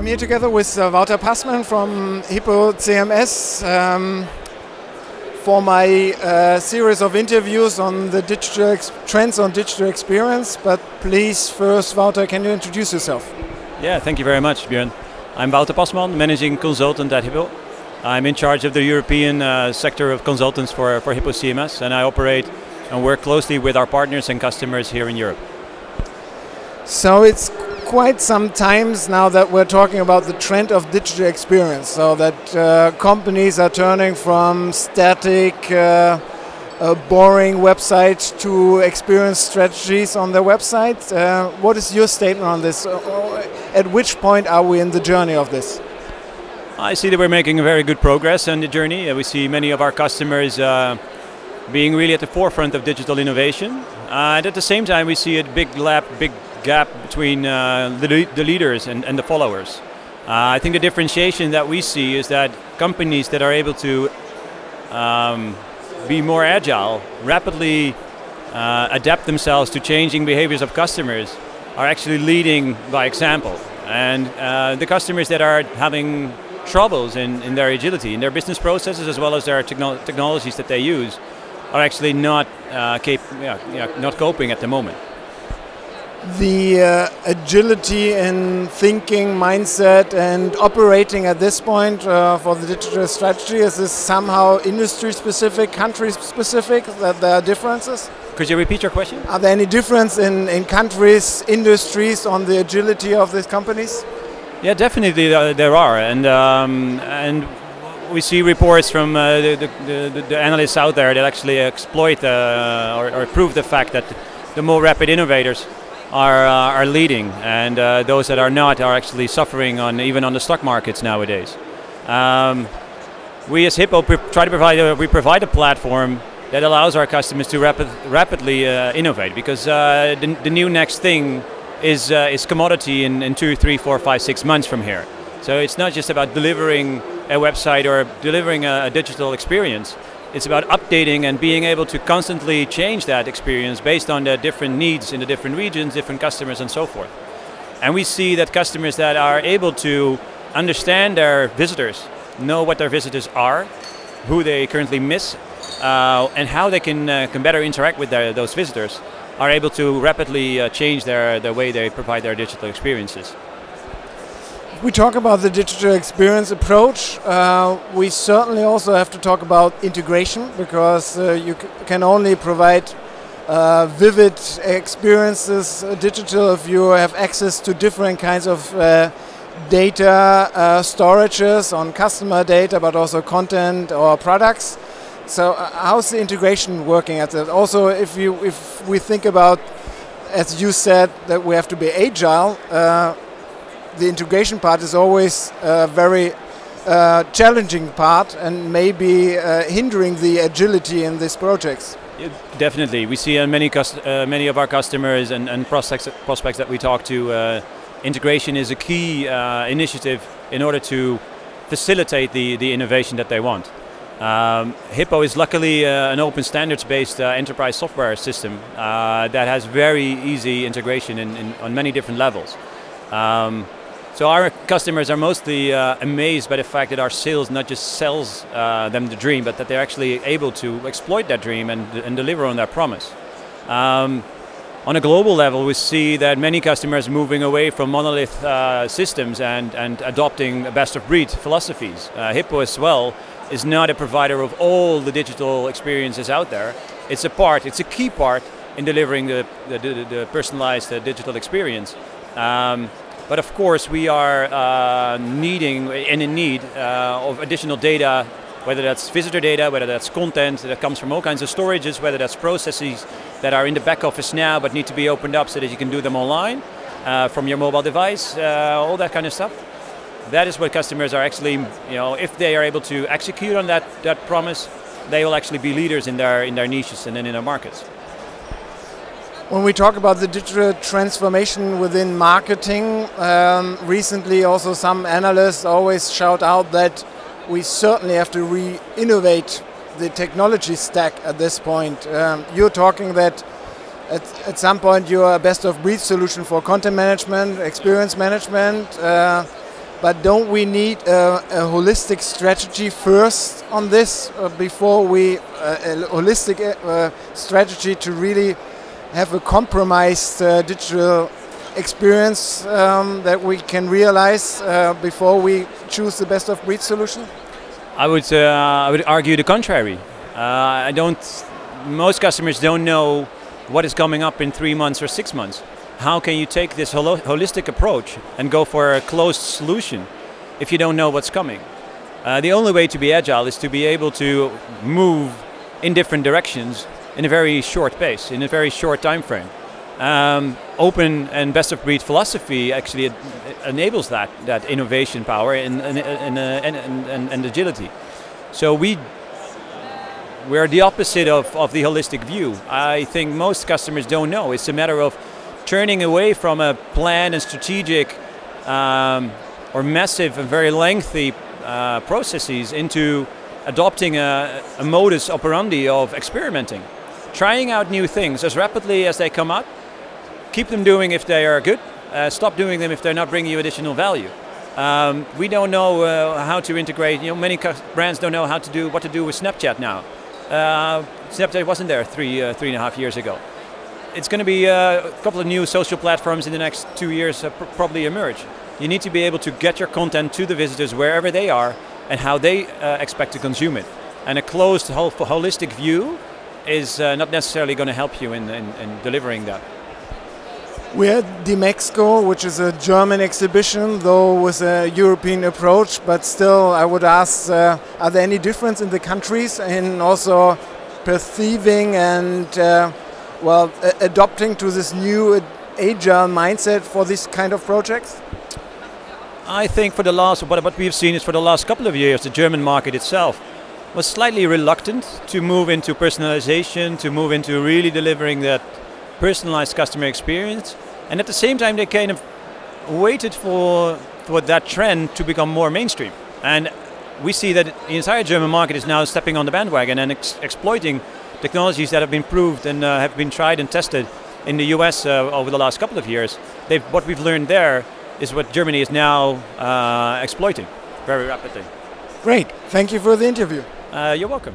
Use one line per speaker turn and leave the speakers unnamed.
here together with Wouter Pasman from Hippo CMS for my series of interviews on the trends on digital experience. But please, first, Wouter, can you introduce yourself?
Yeah, thank you very much, Björn. I'm Wouter Pasman, managing consultant at Hippo. I'm in charge of the European sector of consultants for Hippo CMS, and I operate and work closely with our partners and customers here in Europe.
So it's quite some times now that we're talking about the trend of digital experience, so that companies are turning from static, boring websites to experience strategies on their websites. What is your statement on this? At which point are we in the journey of this?
I see that we're making a very good progress on the journey. We see many of our customers being really at the forefront of digital innovation. And at the same time, we see a big gap between the leaders and the followers. I think the differentiation that we see is that companies that are able to be more agile, rapidly adapt themselves to changing behaviors of customers, are actually leading by example. And the customers that are having troubles in their agility, in their business processes, as well as their technologies that they use, are actually not coping at the moment.
The agility in thinking, mindset and operating at this point for the digital strategy, is this somehow industry specific, country specific, that there are differences?
Could you repeat your question?
Are there any difference in countries, industries on the agility of these companies?
Yeah, definitely there are, and we see reports from the analysts out there that actually exploit or prove the fact that the more rapid innovators are leading, and those that are not are actually suffering even on the stock markets nowadays. We as Hippo provide a platform that allows our customers to rapidly innovate, because the new next thing is commodity in 2, 3, 4, 5, 6 months from here. So it's not just about delivering a website or delivering a digital experience. It's about updating and being able to constantly change that experience based on the different needs in the different regions, different customers and so forth. And we see that customers that are able to understand their visitors, know what their visitors are, who they currently miss, and how they can better interact with those visitors, are able to rapidly change the way they provide their digital experiences.
We talk about the digital experience approach. We certainly also have to talk about integration, because you can only provide vivid experiences digital if you have access to different kinds of data storages on customer data, but also content or products. So how's the integration working at that? Also, if we think about, as you said, that we have to be agile, the integration part is always a very challenging part and maybe hindering the agility in these projects.
Yeah, definitely. We see many of our customers and prospects that we talk to, integration is a key initiative in order to facilitate the innovation that they want. Hippo is luckily an open standards-based enterprise software system that has very easy integration on many different levels. So our customers are mostly amazed by the fact that our sales not just sells them the dream, but that they're actually able to exploit that dream and deliver on that promise. On a global level, we see that many customers moving away from monolith systems and adopting best-of-breed philosophies. Hippo as well is not a provider of all the digital experiences out there. It's a key part in delivering the personalized digital experience. But of course, we are in need of additional data, whether that's visitor data, whether that's content that comes from all kinds of storages, whether that's processes that are in the back office now but need to be opened up so that you can do them online from your mobile device, all that kind of stuff. That is what customers are actually, if they are able to execute on that promise, they will actually be leaders in their niches and in their markets.
When we talk about the digital transformation within marketing, recently also some analysts always shout out that we certainly have to re-innovate the technology stack at this point. You're talking that at some point you're a best-of-breed solution for content management, experience management. but don't we need a holistic strategy first on this before we a holistic strategy to really have a compromised digital experience that we can realize before we choose the best of breed solution?
I would argue the contrary. Most customers don't know what is coming up in 3 months or 6 months. How can you take this holistic approach and go for a closed solution if you don't know what's coming? The only way to be agile is to be able to move in different directions in a very short pace, in a very short time frame. Open and best of breed philosophy actually enables that innovation power and agility. So we're the opposite of the holistic view. I think most customers don't know. It's a matter of turning away from a planned and strategic or massive and very lengthy processes into adopting a modus operandi of experimenting. Trying out new things as rapidly as they come out. Keep them doing if they are good. Stop doing them if they're not bringing you additional value. We don't know how to integrate. Many brands don't know what to do with Snapchat now. Snapchat wasn't there three and a half years ago. It's going to be a couple of new social platforms in the next 2 years probably emerge. You need to be able to get your content to the visitors wherever they are and how they expect to consume it. And a closed, holistic view is not necessarily going to help you in delivering that.
We're at Demexco, which is a German exhibition, though with a European approach, but still I would ask, are there any difference in the countries in also perceiving and adopting to this new agile mindset for this kind of projects?
I think what we've seen is for the last couple of years, the German market itself was slightly reluctant to move into personalization, to move into really delivering that personalized customer experience, and at the same time they kind of waited for that trend to become more mainstream. And we see that the entire German market is now stepping on the bandwagon and exploiting technologies that have been proved and have been tried and tested in the US over the last couple of years. What we've learned there is what Germany is now exploiting very rapidly.
Great, thank you for the interview.
You're welcome.